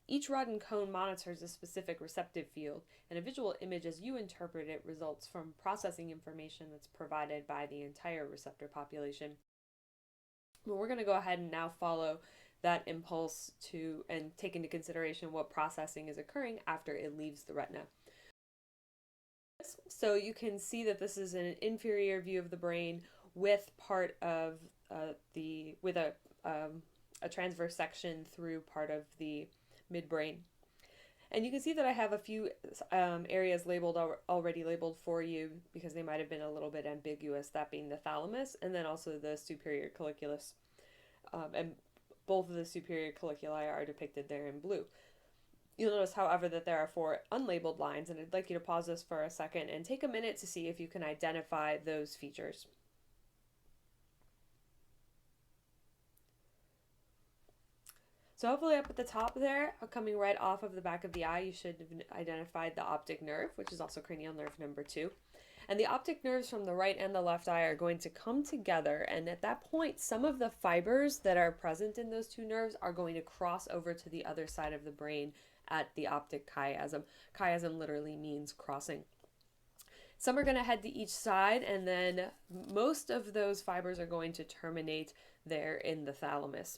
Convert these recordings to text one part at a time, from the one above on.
Each rod and cone monitors a specific receptive field, and a visual image as you interpret it results from processing information that's provided by the entire receptor population. Well, we're going to go ahead and now follow that impulse to and take into consideration what processing is occurring after it leaves the retina. So you can see that this is an inferior view of the brain with part of with a transverse section through part of the midbrain. And you can see that I have a few areas labeled already labeled for you because they might have been a little bit ambiguous, that being the thalamus and then also the superior colliculus. And both of the superior colliculi are depicted there in blue. You'll notice, however, that there are 4 unlabeled lines, and I'd like you to pause this for a second and take a minute to see if you can identify those features. So hopefully up at the top there, coming right off of the back of the eye, you should have identified the optic nerve, which is also cranial nerve number 2. And the optic nerves from the right and the left eye are going to come together, and at that point, some of the fibers that are present in those 2 nerves are going to cross over to the other side of the brain at the optic chiasm. Chiasm literally means crossing. Some are going to head to each side, and then most of those fibers are going to terminate there in the thalamus.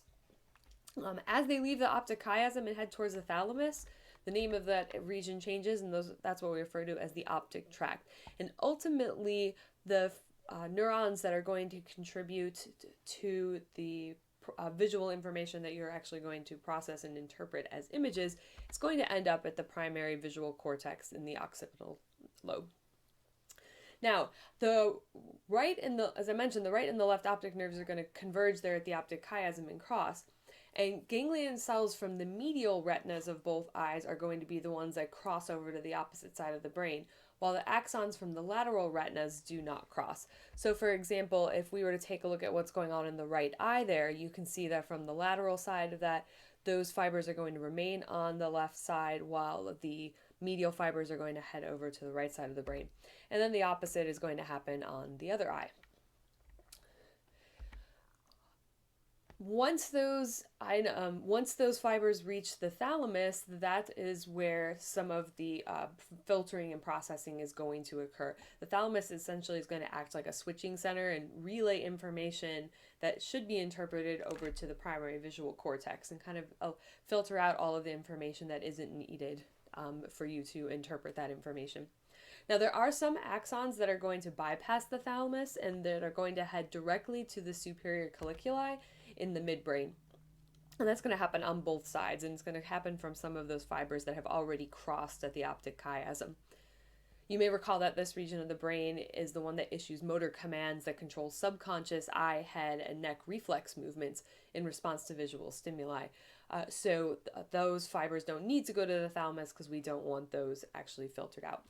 As they leave the optic chiasm and head towards the thalamus, the name of that region changes, and that's what we refer to as the optic tract. And ultimately, the neurons that are going to contribute to the visual information that you're actually going to process and interpret as images is going to end up at the primary visual cortex in the occipital lobe. Now, as I mentioned, the right and the left optic nerves are going to converge there at the optic chiasm and cross. And ganglion cells from the medial retinas of both eyes are going to be the ones that cross over to the opposite side of the brain, while the axons from the lateral retinas do not cross. So for example, if we were to take a look at what's going on in the right eye there, you can see that from the lateral side of that, those fibers are going to remain on the left side, while the medial fibers are going to head over to the right side of the brain. And then the opposite is going to happen on the other eye. Once those fibers reach the thalamus, that is where some of the filtering and processing is going to occur. The thalamus essentially is going to act like a switching center and relay information that should be interpreted over to the primary visual cortex and kind of filter out all of the information that isn't needed for you to interpret that information. Now, there are some axons that are going to bypass the thalamus and that are going to head directly to the superior colliculi in the midbrain. And that's going to happen on both sides, and it's going to happen from some of those fibers that have already crossed at the optic chiasm. You may recall that this region of the brain is the one that issues motor commands that control subconscious eye, head, and neck reflex movements in response to visual stimuli. So those fibers don't need to go to the thalamus because we don't want those actually filtered out.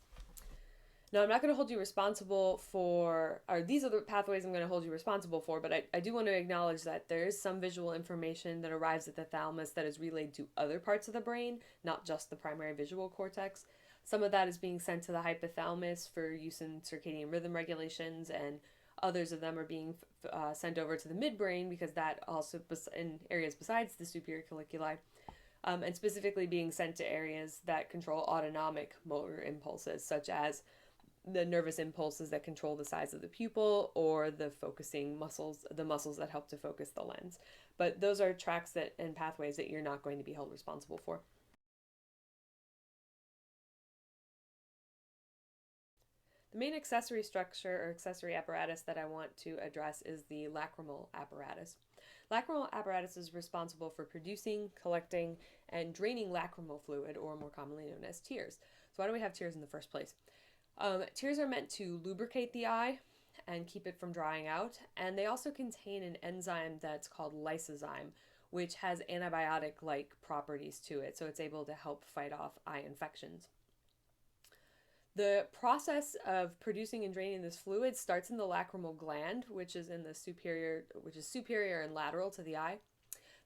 Now, I'm not going to hold you responsible for, or these are the pathways I'm going to hold you responsible for, but I do want to acknowledge that there is some visual information that arrives at the thalamus that is relayed to other parts of the brain, not just the primary visual cortex. Some of that is being sent to the hypothalamus for use in circadian rhythm regulations, and others of them are being sent over to the midbrain because that also, in areas besides the superior colliculi, and specifically being sent to areas that control autonomic motor impulses, such as the nervous impulses that control the size of the pupil or the focusing muscles, the muscles that help to focus the lens. But those are tracks and pathways that you're not going to be held responsible for. The main accessory structure or accessory apparatus that I want to address is the lacrimal apparatus. Lacrimal apparatus is responsible for producing, collecting, and draining lacrimal fluid, or more commonly known as tears. So why do we have tears in the first place? Tears are meant to lubricate the eye and keep it from drying out, and they also contain an enzyme that's called lysozyme, which has antibiotic-like properties to it, so it's able to help fight off eye infections. The process of producing and draining this fluid starts in the lacrimal gland, which is superior and lateral to the eye.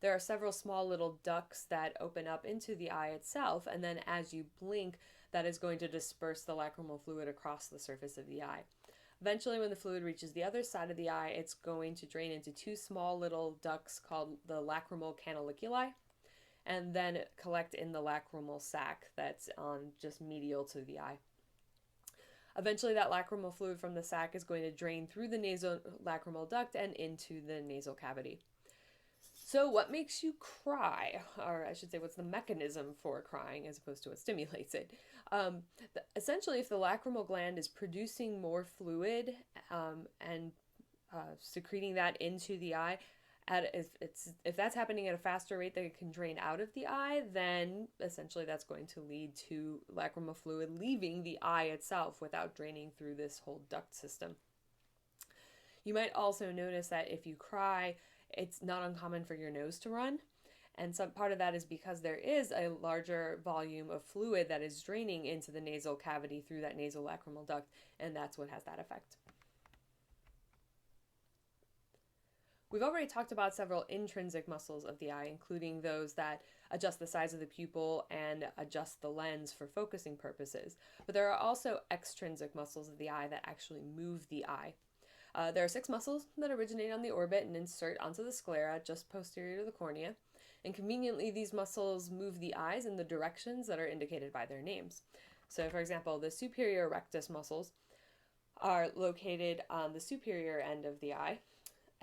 There are several small little ducts that open up into the eye itself, and then as you blink, that is going to disperse the lacrimal fluid across the surface of the eye. Eventually, when the fluid reaches the other side of the eye, it's going to drain into 2 small little ducts called the lacrimal canaliculi. and then collect in the lacrimal sac that's on just medial to the eye. Eventually, that lacrimal fluid from the sac is going to drain through the nasolacrimal duct and into the nasal cavity. So, what makes you cry? Or I should say, what's the mechanism for crying as opposed to what stimulates it? Essentially, if the lacrimal gland is producing more fluid and secreting that into the eye, if that's happening at a faster rate than it can drain out of the eye, then essentially that's going to lead to lacrimal fluid leaving the eye itself without draining through this whole duct system. You might also notice that if you cry, it's not uncommon for your nose to run. And some part of that is because there is a larger volume of fluid that is draining into the nasal cavity through that nasolacrimal duct, and that's what has that effect. We've already talked about several intrinsic muscles of the eye, including those that adjust the size of the pupil and adjust the lens for focusing purposes. But there are also extrinsic muscles of the eye that actually move the eye. There are 6 muscles that originate on the orbit and insert onto the sclera just posterior to the cornea. And conveniently, these muscles move the eyes in the directions that are indicated by their names. So, for example, the superior rectus muscles are located on the superior end of the eye.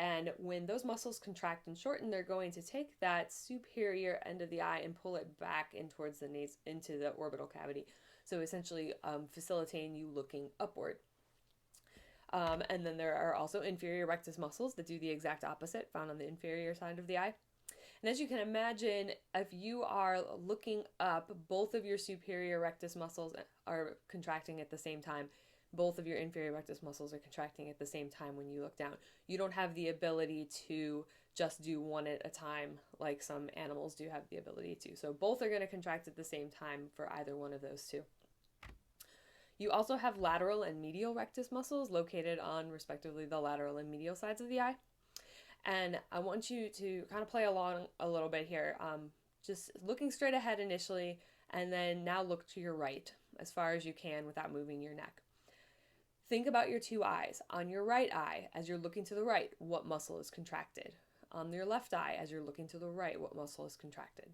And when those muscles contract and shorten, they're going to take that superior end of the eye and pull it back in towards the into the orbital cavity. So essentially facilitating you looking upward. And then there are also inferior rectus muscles that do the exact opposite, found on the inferior side of the eye. And as you can imagine, if you are looking up, both of your superior rectus muscles are contracting at the same time. Both of your inferior rectus muscles are contracting at the same time when you look down. You don't have the ability to just do one at a time like some animals do have the ability to. So both are going to contract at the same time for either one of those two. You also have lateral and medial rectus muscles located on respectively the lateral and medial sides of the eye. And I want you to kind of play along a little bit here, just looking straight ahead initially, and then now look to your right as far as you can without moving your neck. Think about your 2 eyes. On your right eye, as you're looking to the right, what muscle is contracted? On your left eye, as you're looking to the right, what muscle is contracted?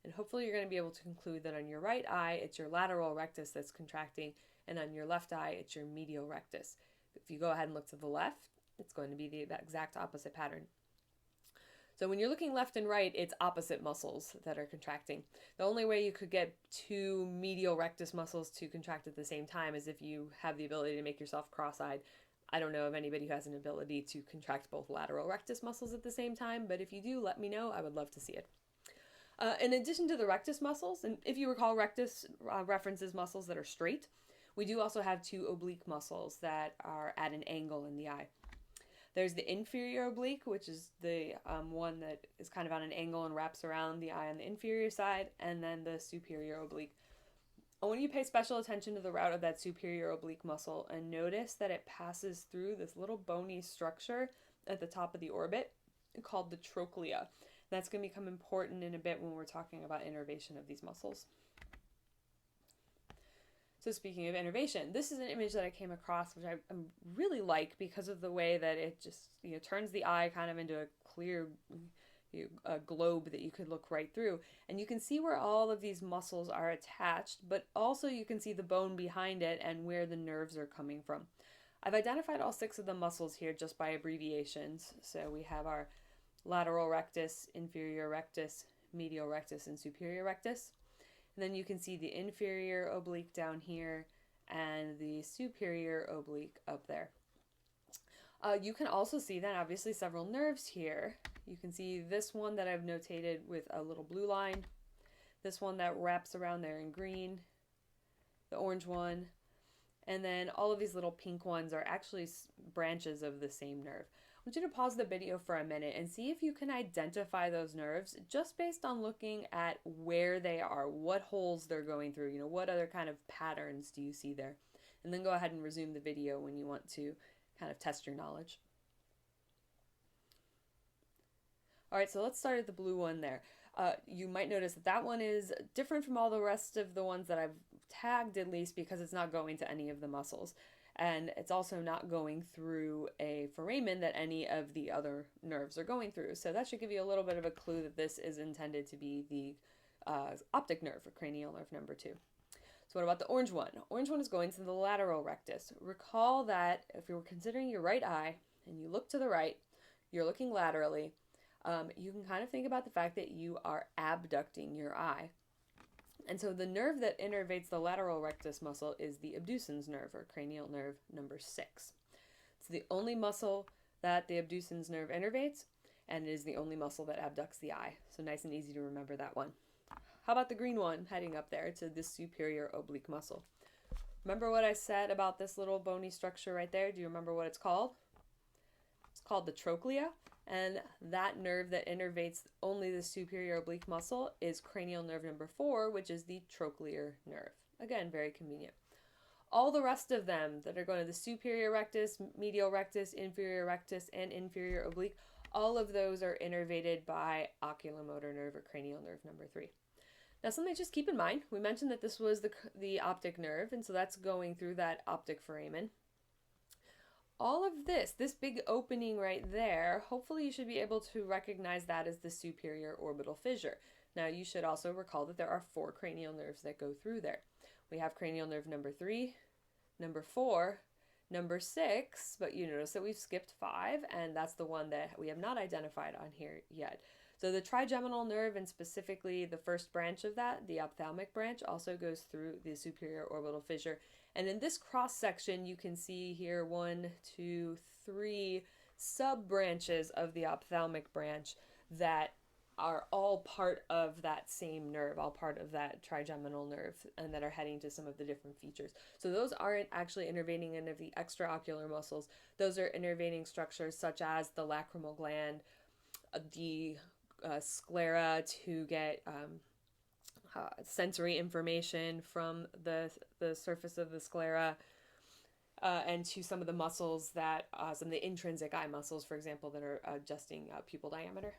And hopefully you're going to be able to conclude that on your right eye, it's your lateral rectus that's contracting, and on your left eye, it's your medial rectus. If you go ahead and look to the left, it's going to be the exact opposite pattern. So when you're looking left and right, it's opposite muscles that are contracting. The only way you could get 2 medial rectus muscles to contract at the same time is if you have the ability to make yourself cross-eyed. I don't know of anybody who has an ability to contract both lateral rectus muscles at the same time, but if you do, let me know. I would love to see it. In addition to the rectus muscles, and if you recall, rectus references muscles that are straight, we do also have 2 oblique muscles that are at an angle in the eye. There's the inferior oblique, which is the one that is kind of on an angle and wraps around the eye on the inferior side, and then the superior oblique. I want you to pay special attention to the route of that superior oblique muscle and notice that it passes through this little bony structure at the top of the orbit called the trochlea. That's going to become important in a bit when we're talking about innervation of these muscles. So speaking of innervation, this is an image that I came across which I really like because of the way that it just turns the eye kind of into a clear globe that you could look right through. And you can see where all of these muscles are attached, but also you can see the bone behind it and where the nerves are coming from. I've identified all 6 of the muscles here just by abbreviations. So we have our lateral rectus, inferior rectus, medial rectus, and superior rectus. And then you can see the inferior oblique down here and the superior oblique up there. You can also see then obviously several nerves here. You can see this one that I've notated with a little blue line, this one that wraps around there in green, the orange one, and then all of these little pink ones are actually branches of the same nerve. I want you to pause the video for a minute and see if you can identify those nerves just based on looking at where they are, what holes they're going through, what other kind of patterns do you see there? And then go ahead and resume the video when you want to kind of test your knowledge. All right, so let's start at the blue one there. You might notice that that one is different from all the rest of the ones that I've tagged, at least because it's not going to any of the muscles. And it's also not going through a foramen that any of the other nerves are going through. So that should give you a little bit of a clue that this is intended to be the optic nerve, or cranial nerve number 2. So what about the orange one? Orange one is going to the lateral rectus. Recall that if you were considering your right eye and you look to the right, you're looking laterally, you can kind of think about the fact that you are abducting your eye. And so the nerve that innervates the lateral rectus muscle is the abducens nerve, or cranial nerve number 6. It's the only muscle that the abducens nerve innervates, and it is the only muscle that abducts the eye. So nice and easy to remember that one. How about the green one heading up there to the superior oblique muscle? Remember what I said about this little bony structure right there? Do you remember what it's called? It's called the trochlea, and that nerve that innervates only the superior oblique muscle is cranial nerve number 4, which is the trochlear nerve. Again, very convenient. All the rest of them that are going to the superior rectus, medial rectus, inferior rectus, and inferior oblique, all of those are innervated by oculomotor nerve, or cranial nerve number 3. Now, something just keep in mind, we mentioned that this was the optic nerve, and so that's going through that optic foramen. All of this big opening right there, hopefully you should be able to recognize that as the superior orbital fissure. Now, you should also recall that there are 4 cranial nerves that go through there. We have cranial nerve number 3, number 4, number 6, but you notice that we've skipped 5, and that's the one that we have not identified on here yet. So the trigeminal nerve, and specifically the first branch of that, the ophthalmic branch, also goes through the superior orbital fissure. And in this cross section, you can see here 1, 2, 3 sub-branches of the ophthalmic branch that are all part of that same nerve, all part of that trigeminal nerve, and that are heading to some of the different features. So those aren't actually innervating any of the extraocular muscles. Those are innervating structures such as the lacrimal gland, the sclera to get sensory information from the surface of the sclera, and to some of the muscles that, some of the intrinsic eye muscles, for example, that are adjusting pupil diameter.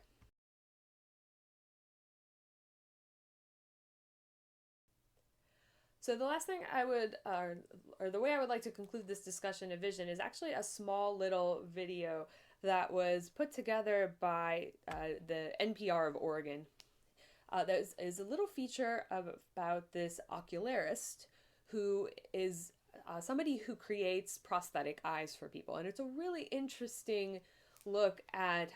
So the last thing I would, or the way I would like to conclude this discussion of vision is actually a small little video that was put together by the NPR of Oregon. That is a little feature about this ocularist who is somebody who creates prosthetic eyes for people. And it's a really interesting look at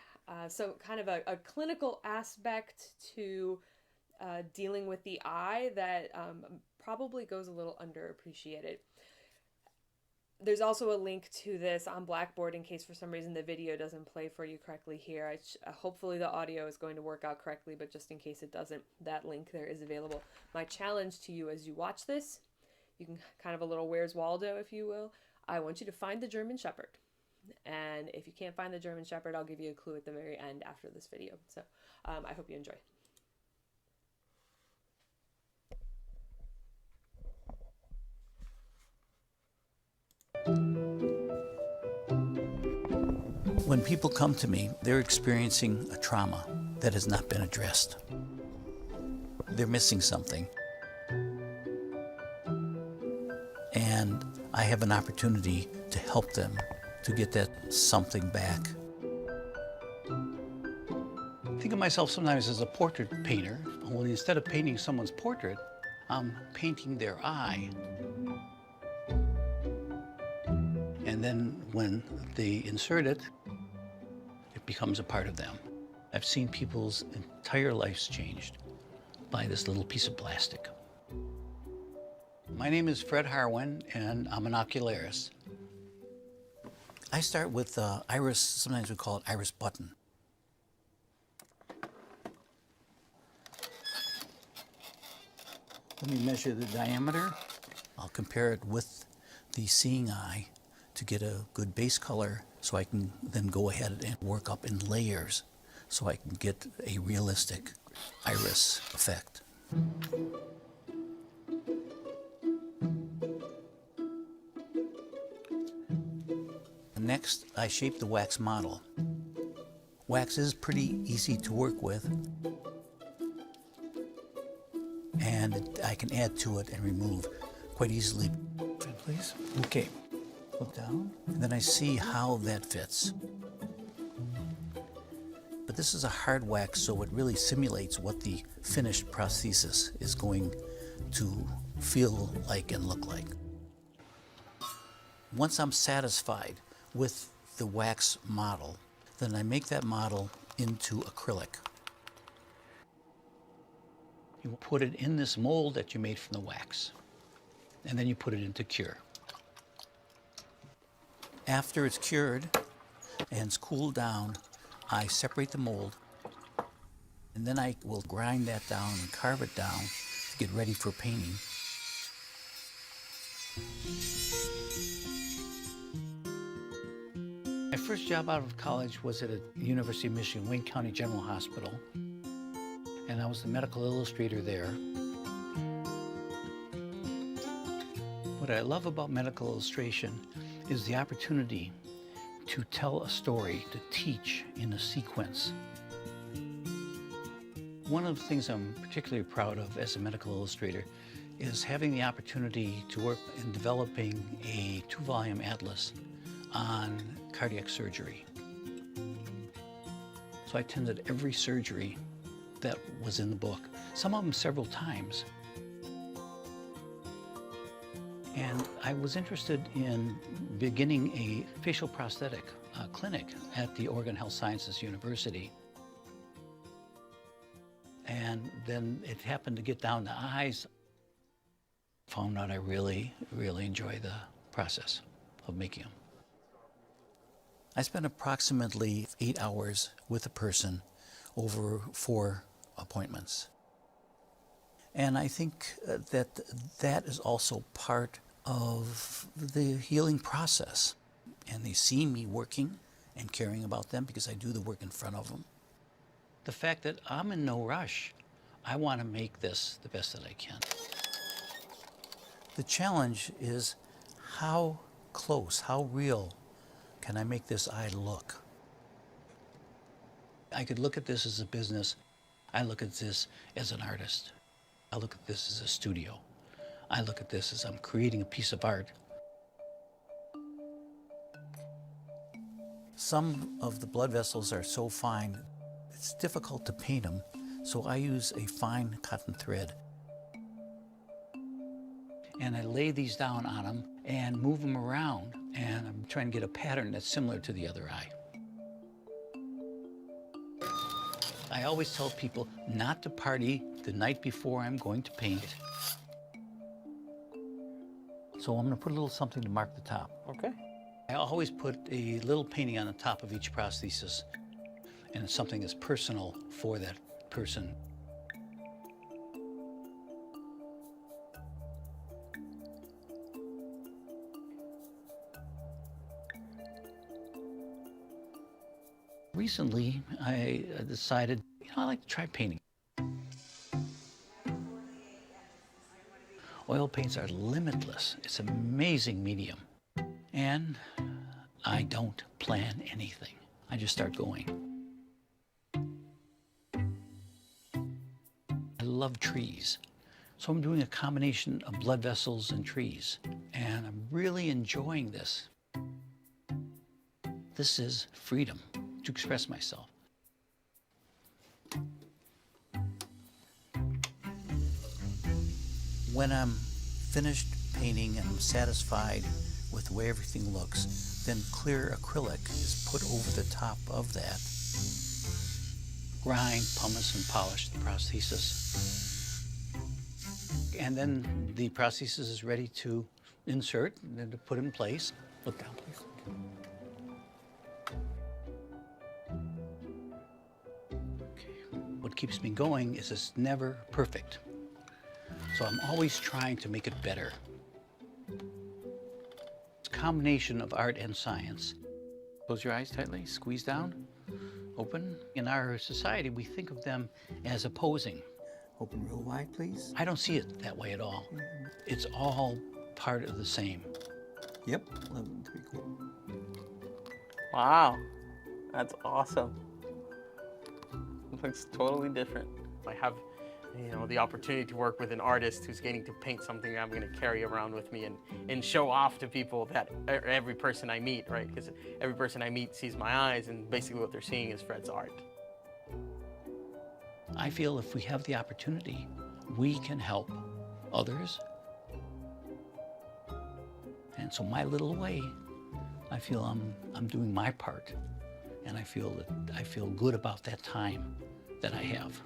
so kind of a clinical aspect to dealing with the eye that probably goes a little underappreciated. There's also a link to this on Blackboard in case for some reason the video doesn't play for you correctly here. Hopefully the audio is going to work out correctly, but just in case it doesn't, that link there is available. My challenge to you as you watch this, you can kind of a little Where's Waldo, if you will. I want you to find the German Shepherd. And if you can't find the German Shepherd, I'll give you a clue at the very end after this video. So I hope you enjoy. When people come to me, they're experiencing a trauma that has not been addressed. They're missing something. And I have an opportunity to help them to get that something back. I think of myself sometimes as a portrait painter. Only instead of painting someone's portrait, I'm painting their eye. And then when they insert it, it becomes a part of them. I've seen people's entire lives changed by this little piece of plastic. My name is Fred Harwin, and I'm an ocularist. I start with iris, sometimes we call it iris button. Let me measure the diameter. I'll compare it with the seeing eye to get a good base color, so I can then go ahead and work up in layers so I can get a realistic iris effect. Next, I shape the wax model. Wax is pretty easy to work with, and I can add to it and remove quite easily. Please. Okay. Look down, and then I see how that fits. But this is a hard wax, so it really simulates what the finished prosthesis is going to feel like and look like. Once I'm satisfied with the wax model, then I make that model into acrylic. You put it in this mold that you made from the wax, and then you put it into cure. After it's cured and it's cooled down, I separate the mold, and then I will grind that down and carve it down to get ready for painting. My first job out of college was at a University of Michigan, Wayne County General Hospital, and I was the medical illustrator there. What I love about medical illustration is the opportunity to tell a story, to teach in a sequence. One of the things I'm particularly proud of as a medical illustrator is having the opportunity to work in developing a 2-volume atlas on cardiac surgery. So I attended every surgery that was in the book, some of them several times. And I was interested in beginning a facial prosthetic clinic at the Oregon Health Sciences University. And then it happened to get down to eyes. Found out I really, really enjoy the process of making them. I spend approximately 8 hours with a person over 4 appointments. And I think that is also part of the healing process. And they see me working and caring about them because I do the work in front of them. The fact that I'm in no rush, I want to make this the best that I can. The challenge is how close, how real can I make this eye look? I could look at this as a business. I look at this as an artist. I look at this as a studio. I look at this as I'm creating a piece of art. Some of the blood vessels are so fine, it's difficult to paint them, so I use a fine cotton thread. And I lay these down on them and move them around, and I'm trying to get a pattern that's similar to the other eye. I always tell people not to party the night before I'm going to paint. So I'm going to put a little something to mark the top. Okay. I always put a little painting on the top of each prosthesis, and it's something that's personal for that person. Recently, I decided, I like to try painting. Oil paints are limitless. It's an amazing medium. And I don't plan anything. I just start going. I love trees. So I'm doing a combination of blood vessels and trees. And I'm really enjoying this. This is freedom to express myself. When I'm finished painting and I'm satisfied with the way everything looks, then clear acrylic is put over the top of that. Grind, pumice, and polish the prosthesis. And then the prosthesis is ready to insert and then to put in place. Look down, please. Okay. What keeps me going is it's never perfect. So I'm always trying to make it better. It's a combination of art and science. Close your eyes tightly, squeeze down, open. In our society, we think of them as opposing. Open real wide, please. I don't see it that way at all. It's all part of the same. Yep, 11, 3/4. Wow, that's awesome. It looks totally different. I have You know, the opportunity to work with an artist who's getting to paint something that I'm going to carry around with me and show off to people, that every person I meet, right? Because every person I meet sees my eyes, and basically what they're seeing is Fred's art. I feel if we have the opportunity, we can help others. And so my little way, I feel I'm doing my part, and I feel good about that time that I have.